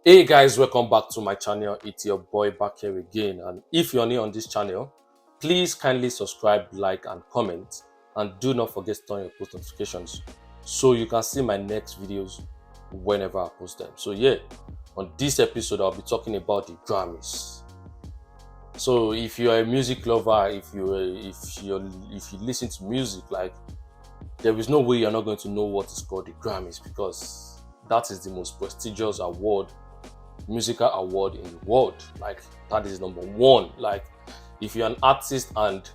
Hey guys, welcome back to my channel. It's your boy back here again. And if you're new on this channel, please kindly subscribe, like, and comment. And do not forget to turn your post notifications so you can see my next videos whenever I post them. So yeah, on this episode, I'll be talking about the Grammys. So if you're a music lover, if you listen to music, like there is no way you're not going to know what is called the Grammys, because that is the most prestigious award, musical award in the world. Like that is number one. Like if you're an artist and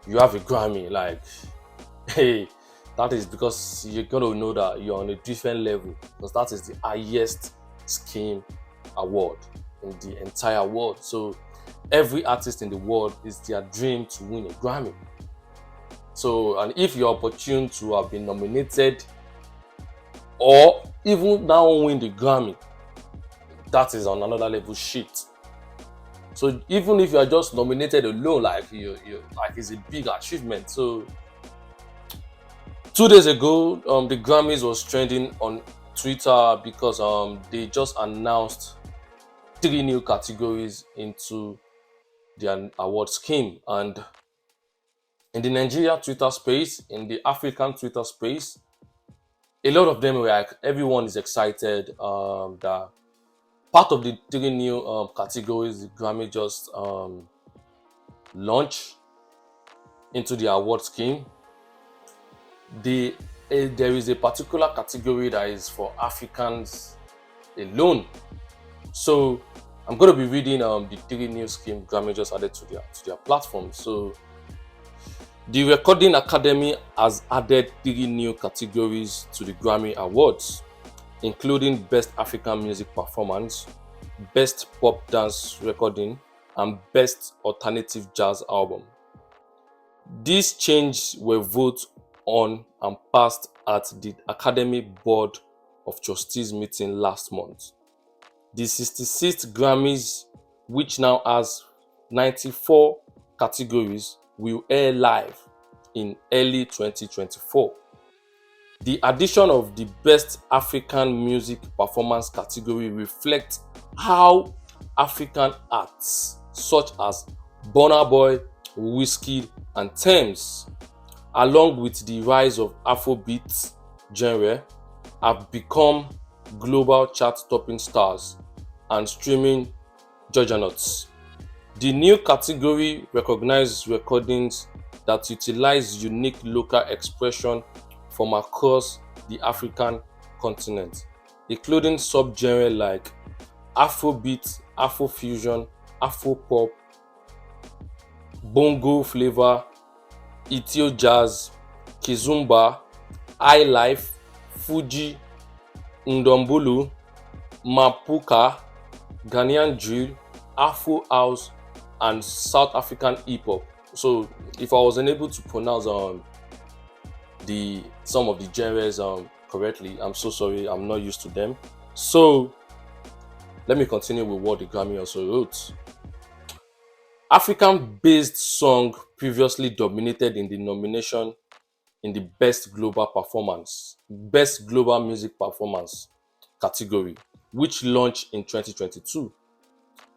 you have a Grammy, like hey, that is because you're gonna know that you're on a different level, because that is the highest scheme award in the entire world. So every artist in the world is their dream to win a Grammy. So, and if you're opportune to have been nominated or even now win the Grammy, that is on another level shit. So even if you are just nominated alone, like you like it's a big achievement. So 2 days ago, the Grammys was trending on Twitter because they just announced 3 new categories into their award scheme. And in the Nigeria Twitter space, in the African Twitter space, a lot of them were like, everyone is excited that part of the 3 new categories the Grammy just launched into the award scheme. There is a particular category that is for Africans alone. So I'm going to be reading the 3 new scheme Grammy just added to their platform. So the Recording Academy has added 3 new categories to the Grammy Awards, including Best African Music Performance, Best Pop Dance Recording, and Best Alternative Jazz Album. These changes were voted on and passed at the Academy Board of Trustees meeting last month. The 66th Grammys, which now has 94 categories, will air live in early 2024. The addition of the Best African Music Performance category reflects how African arts such as Burna Boy, Wizkid, and Tems, along with the rise of Afrobeat genre, have become global chart-topping stars and streaming juggernauts. The new category recognizes recordings that utilize unique local expression from across the African continent, including subgenres like Afrobeat, Afrofusion, Afropop, Bongo flavor, Ethio jazz, Kizumba, highlife, Fuji, Ndombulu, Mapuka, Ghanaian drill, Afro house, and South African hip hop. So if I was unable to pronounce some of the genres correctly, I'm so sorry, I'm not used to them. So let me continue with what the Grammy also wrote. African-based song previously dominated in the nomination in the Best Global Music Performance category, which launched in 2022.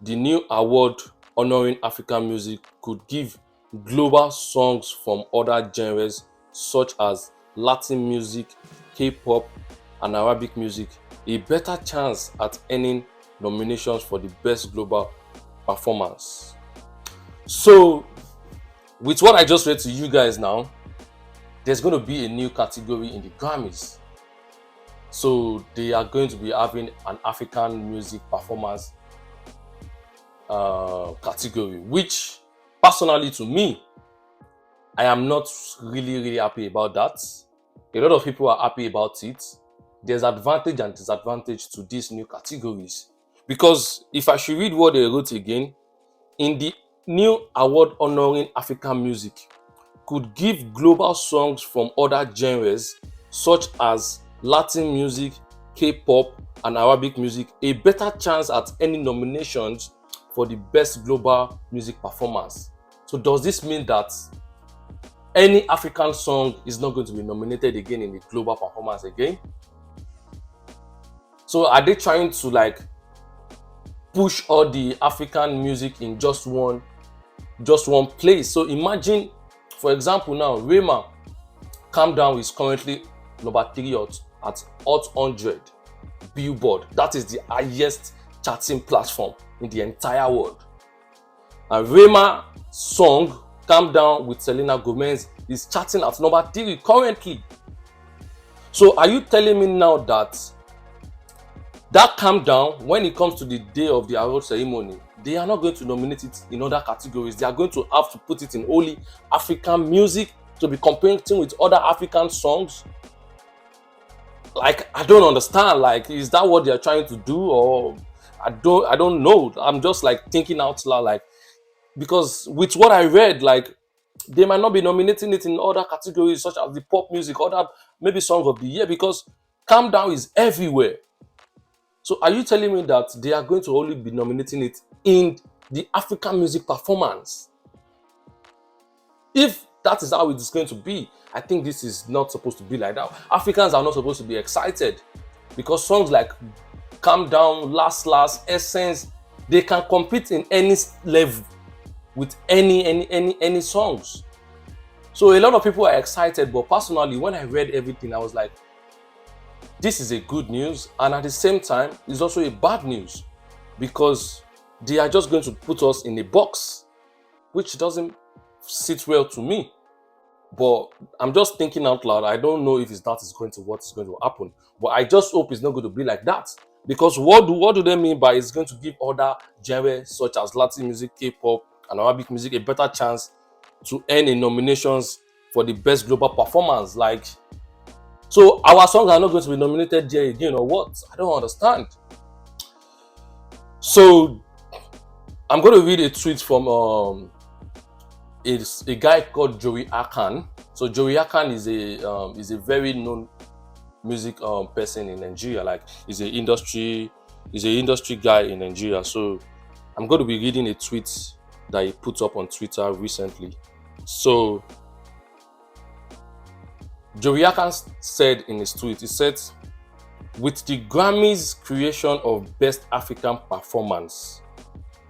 The new award honoring African music could give global songs from other genres such as Latin music, K-pop, and Arabic music a better chance at earning nominations for the Best Global Performance. So, with what I just read to you guys now, there's going to be a new category in the Grammys. So they are going to be having an African music performance category, which personally to me, I am not really happy about that. A lot of people are happy about it. There's advantage and disadvantage to these new categories, because if I should read what they wrote again, in the new award honoring African music could give global songs from other genres such as Latin music, K-pop, and Arabic music a better chance at any nominations for the Best Global Music Performance. So does this mean that any African song is not going to be nominated again in the global performance again? So are they trying to like push all the African music in just one place. So imagine, for example, now Rema Calm Down is currently number 3 at Hot 100 Billboard. That is the highest charting platform in the entire world. And Rema song Calm Down with Selena Gomez is charting at number 3 currently. So are you telling me now that Calm Down, when it comes to the day of the award ceremony, they are not going to nominate it in other categories? They are going to have to put it in only African music to be competing with other African songs? Like, I don't understand. Like, is that what they are trying to do? Or I don't know. I'm just like thinking out loud, like, because with what I read, like, they might not be nominating it in other categories such as the pop music, other maybe song of the year, because Calm Down is everywhere. So are you telling me that they are going to only be nominating it in the African music performance? If that is how it is going to be, I think this is not supposed to be like that. Africans are not supposed to be excited, because songs like Calm Down, Last, Essence, they can compete in any level with any songs. So a lot of people are excited, but personally, when I read everything, I was like, this is a good news, and at the same time, it's also a bad news, because they are just going to put us in a box, which doesn't sit well to me. But I'm just thinking out loud. I don't know if that is going to happen, but I just hope it's not going to be like that. Because what do they mean by it's going to give other genres such as Latin music, K-pop, and Arabic music a better chance to earn a nominations for the best global performance? Like, so our songs are not going to be nominated there again, or what? I don't understand. So I'm going to read a tweet from a guy called Joey Akan. So Joey Akan is a very known music person in Nigeria. Like, he's an industry guy in Nigeria. So I'm going to be reading a tweet that he put up on Twitter recently. So Joey Akan said in his tweet, he said, "With the Grammys creation of Best African Performance,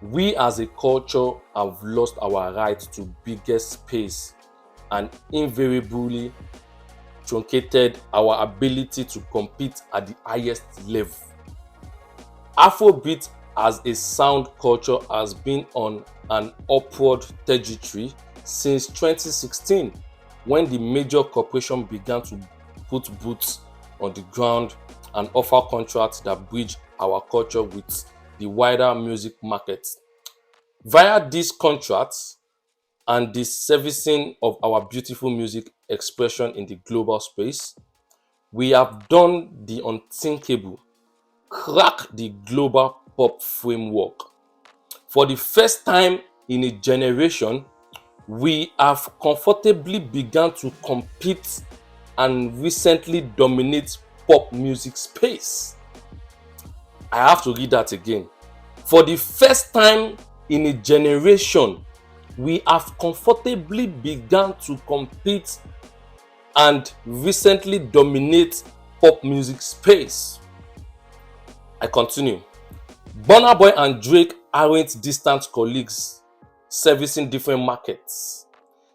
we as a culture have lost our right to biggest space and invariably truncated our ability to compete at the highest level. Afrobeat as a sound culture has been on an upward trajectory since 2016, when the major corporations began to put boots on the ground and offer contracts that bridge our culture with the wider music market. Via these contracts and the servicing of our beautiful music expression in the global space, we have done the unthinkable, cracked the global pop framework. For the first time in a generation, we have comfortably begun to compete and recently dominate pop music space." I have to read that again. For the first time in a generation, we have comfortably begun to compete and recently dominate pop music space. I continue. Burna Boy and Drake aren't distant colleagues servicing different markets.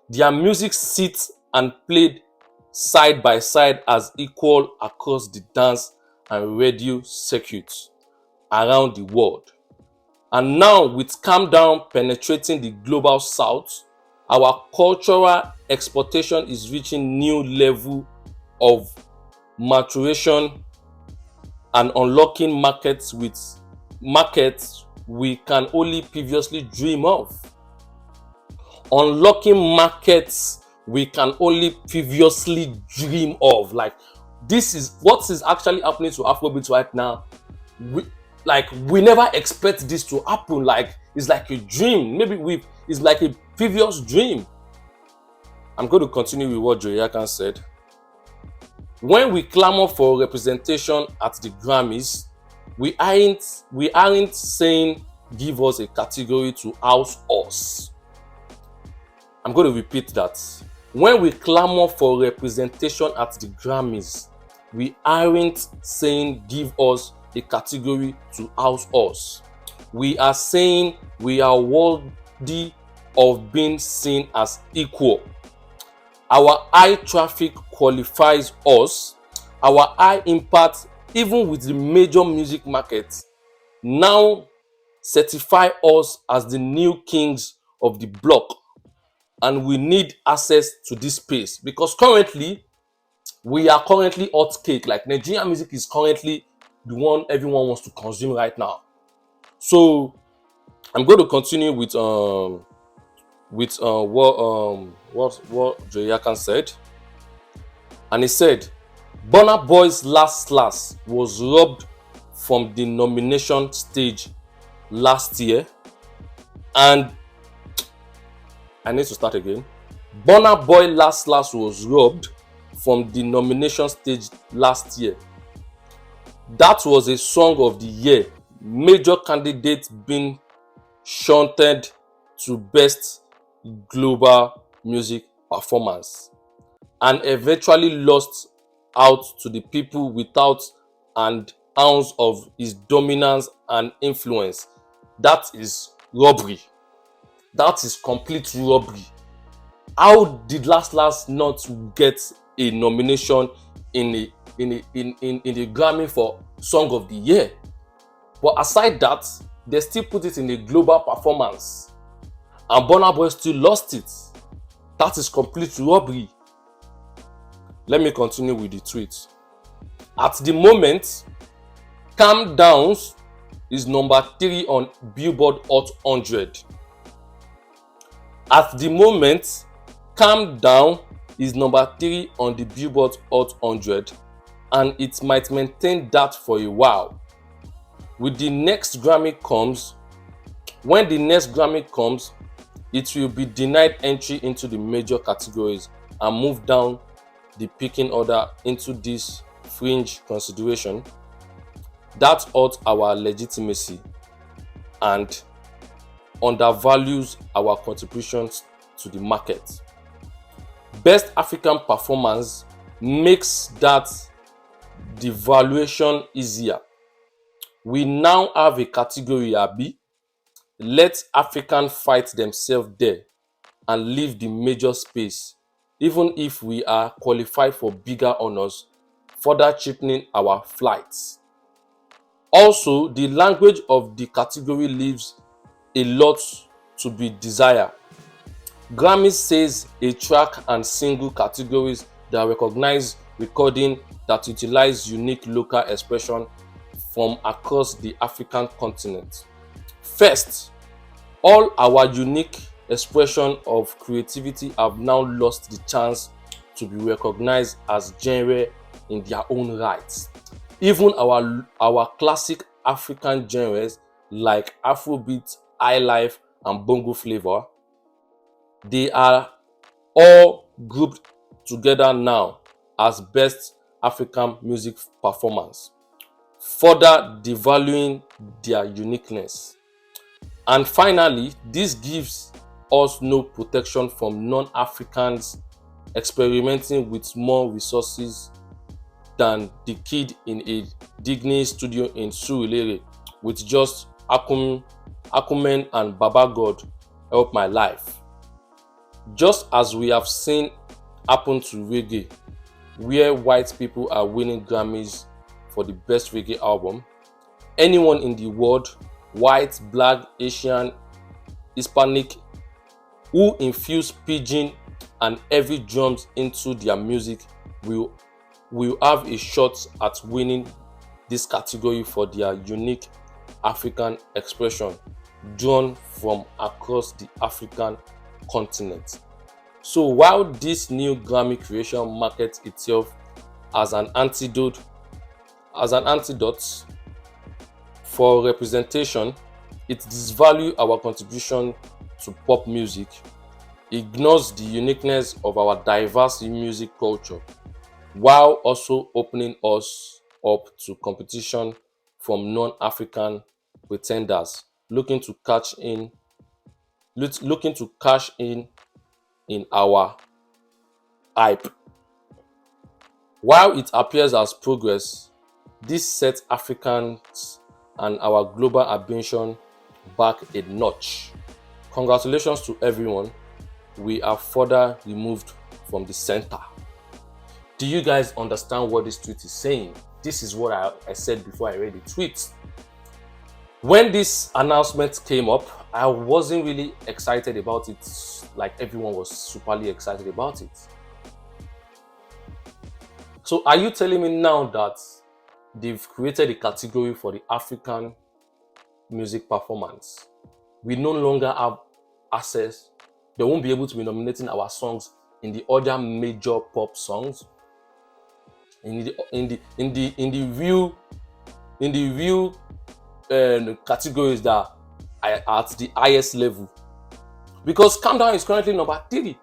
Their music sits and played side by side as equal across the dance and radio circuits around the world. And now, with Calm Down penetrating the global south, our cultural exportation is reaching new level of maturation and unlocking markets we can only previously dream of. Unlocking markets we can only previously dream of. Like, this is what is actually happening to Afrobeat right now. We never expect this to happen. Like, it's like a dream. Maybe it's like a previous dream. I'm going to continue with what Joey Akan said. When we clamor for representation at the Grammys, we aren't saying give us a category to house us. I'm going to repeat that. When we clamor for representation at the Grammys, we aren't saying give us a category to house us. We are saying we are worthy of being seen as equal. Our high traffic qualifies us. Our high impact, even with the major music markets, now certify us as the new kings of the block. And we need access to this space because currently we are currently hot cake. Like, Nigerian music is currently the one everyone wants to consume right now. So I'm going to continue with what Joe Yakan said. And he said, Burna Boy's last was robbed from the nomination stage last year. And I need to start again. Burna Boy last was robbed from the nomination stage last year. That was a song of the year. Major candidates being shunted to best global music performance and eventually lost out to the people without an ounce of his dominance and influence. That is robbery. That is complete robbery. How did last not get a nomination in the Grammy for Song of the Year? But aside that, they still put it in a global performance, and Burna Boy still lost it. That is complete robbery. Let me continue with the tweet. At the moment, Calm Down is number 3 on Billboard Hot 100. At the moment, Calm Down is number 3 on the Billboard Hot 100, and it might maintain that for a while. When the next Grammy comes, it will be denied entry into the major categories and move down the picking order into this fringe consideration. That hurts our legitimacy and undervalues our contributions to the market. Best African performance makes that devaluation easier. We now have a category Abi. Let Africans fight themselves there and leave the major space, even if we are qualified for bigger honors, further cheapening our flights. Also, the language of the category leaves a lot to be desired. Grammys says a track and single categories that recognize recording that utilize unique local expression from across the African continent. First, all our unique expression of creativity have now lost the chance to be recognized as genre in their own rights. Even our classic African genres like Afrobeat, highlife, and bongo flavor, they are all grouped together now as best African music performance, further devaluing their uniqueness. And finally, this gives us no protection from non-Africans experimenting with more resources than the kid in a Digny studio in Surulere with just Akumen and Baba God Help My Life. Just as we have seen happen to reggae, where white people are winning Grammys for the best reggae album, anyone in the world, white, black, Asian, Hispanic, who infuse pidgin and heavy drums into their music will have a shot at winning this category for their unique African expression drawn from across the African continent. So while this new Grammy creation markets itself as an antidote for representation, it disvalues our contribution to pop music, ignores the uniqueness of our diverse music culture, while also opening us up to competition from non-African pretenders looking to cash in our hype. While it appears as progress, this sets Africans and our global ambition back a notch. Congratulations to everyone. We are further removed from the center. Do you guys understand what this tweet is saying? This is what I said before I read the tweet. When this announcement came up, I wasn't really excited about it like everyone was superly excited about it. So are you telling me now that they've created a category for the African music performance? We no longer have access. They won't be able to be nominating our songs in the other major pop songs. In the view categories that are at the highest level, because Calm Down is currently number 3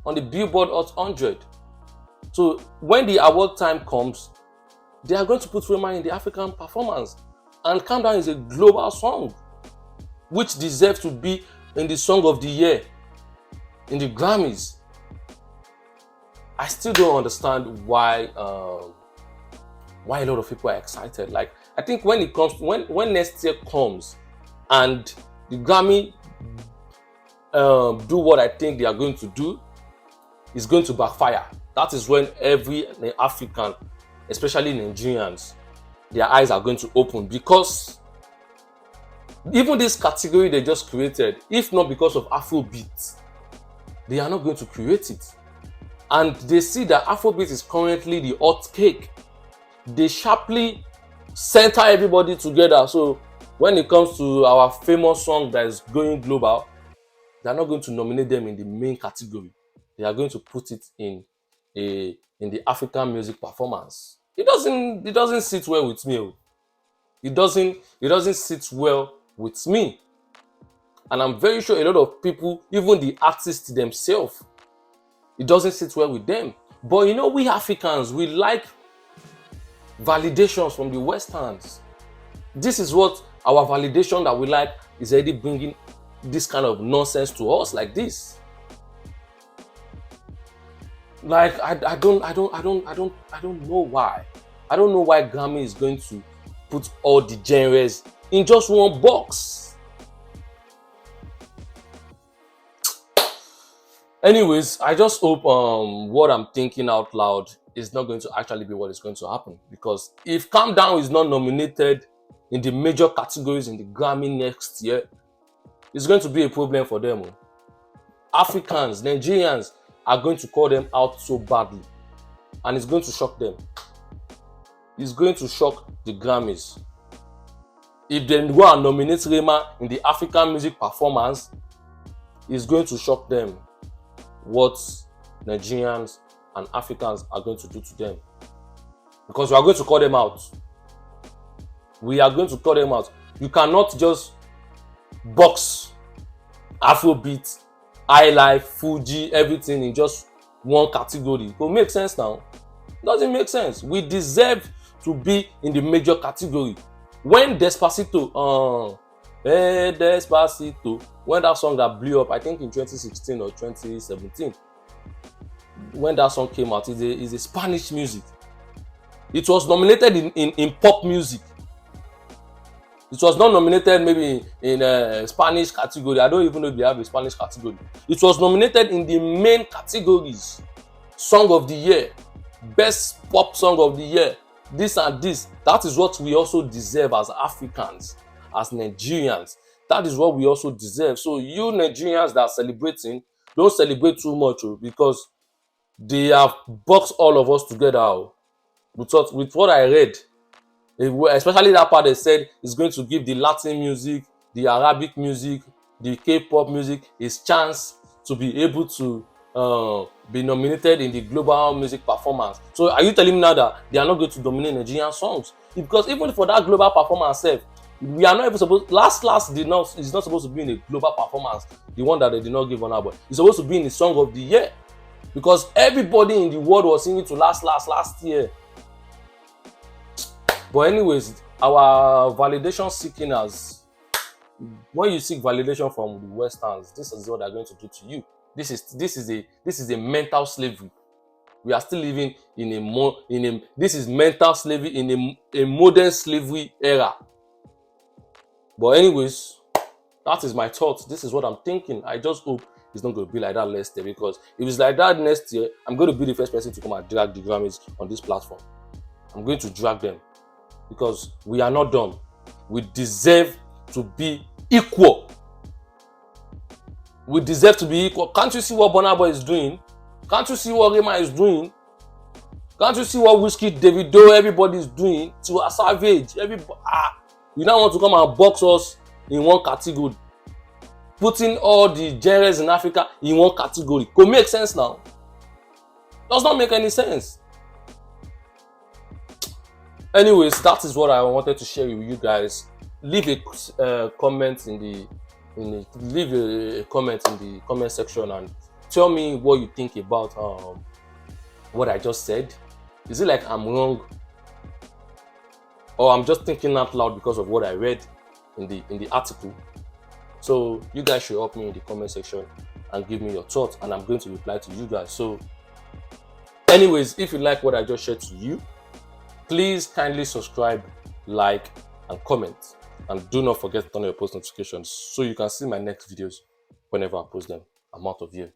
on the Billboard Hot 100. So when the award time comes, they are going to put Rema in the African performance, and Calm Down is a global song which deserves to be in the Song of the Year in the Grammys. I still don't understand why a lot of people are excited. Like, I think when it comes, when next year comes and the Grammy do what I think they are going to do, it's going to backfire. That is when every African, especially Nigerians, their eyes are going to open, because even this category they just created, if not because of Afrobeat, they are not going to create it. And they see that Afrobeat is currently the hot cake. They sharply center everybody together. So when it comes to our famous song that is going global, they are not going to nominate them in the main category. They are going to put it in the African music performance. It doesn't sit well with me. It doesn't sit well with me. And I'm very sure a lot of people, even the artists themselves, it doesn't sit well with them. But you know, we Africans, we like validations from the Westerns. This is what our validation that we like is already bringing this kind of nonsense to us like this. Like, I don't know why. I don't know why Grammy is going to put all the genres in just one box. Anyways, I just hope what I'm thinking out loud is not going to actually be what is going to happen. Because if Calm Down is not nominated in the major categories in the Grammy next year, it's going to be a problem for them. Africans, Nigerians are going to call them out so badly, and it's going to shock them. It's going to shock the Grammys. If they go and nominate Rema in the African music performance, it's going to shock them what Nigerians and Africans are going to do to them. Because we are going to call them out. We are going to call them out. You cannot just box Afrobeat, highlife, Fuji, everything in just one category. It will make sense now. It doesn't make sense. We deserve to be in the major category. When Despacito, Despacito, when that song that blew up, I think in 2016 or 2017, when that song came out, it's a Spanish music. It was nominated in pop music. It was not nominated maybe in a Spanish category. I don't even know if they have a Spanish category. It was nominated in the main categories. Song of the Year, Best Pop Song of the Year, this and this. That is what we also deserve as Africans, as Nigerians. That is what we also deserve. So you Nigerians that are celebrating, don't celebrate too much, because they have boxed all of us together. With what I read, especially that part they said is going to give the Latin music, the Arabic music, the K-pop music its chance to be able to be nominated in the global music performance. So are you telling me now that they are not going to dominate Nigerian songs? Because even for that global performance itself, we are not even supposed, last is not supposed to be in a global performance, the one that they did not give on, but it's supposed to be in the Song of the Year, because everybody in the world was singing to last year. But anyways, our validation seeking, as when you seek validation from the Westerns, this is what they're going to do to you. This is a mental slavery. We are still living this is mental slavery in a modern slavery era. But anyways, That is my thoughts. This is what I'm thinking. I just hope it's not going to be like that next year, because if it's like that next year, I'm going to be the first person to come and drag the Grammys on this platform. I'm going to drag them, because we are not done. We deserve to be equal. We deserve to be equal. Can't you see what Burna Boy is doing? Can't you see what Rema is doing? Can't you see what Whiskey, Davido, everybody is doing? To a Savage, everybody. You now want to come and box us in one category, putting all the genres in Africa in one category. Could make sense now? Does not make any sense. Anyways, that is what I wanted to share with you guys. Leave a comment in the comment section and tell me what you think about what I just said. Is it like I'm wrong, or I'm just thinking out loud because of what I read in the article? So you guys should help me in the comment section and give me your thoughts, and I'm going to reply to you guys. So anyways, if you like what I just shared to you, please kindly subscribe, like, and comment. And do not forget to turn on your post notifications so you can see my next videos whenever I post them. I'm out of here.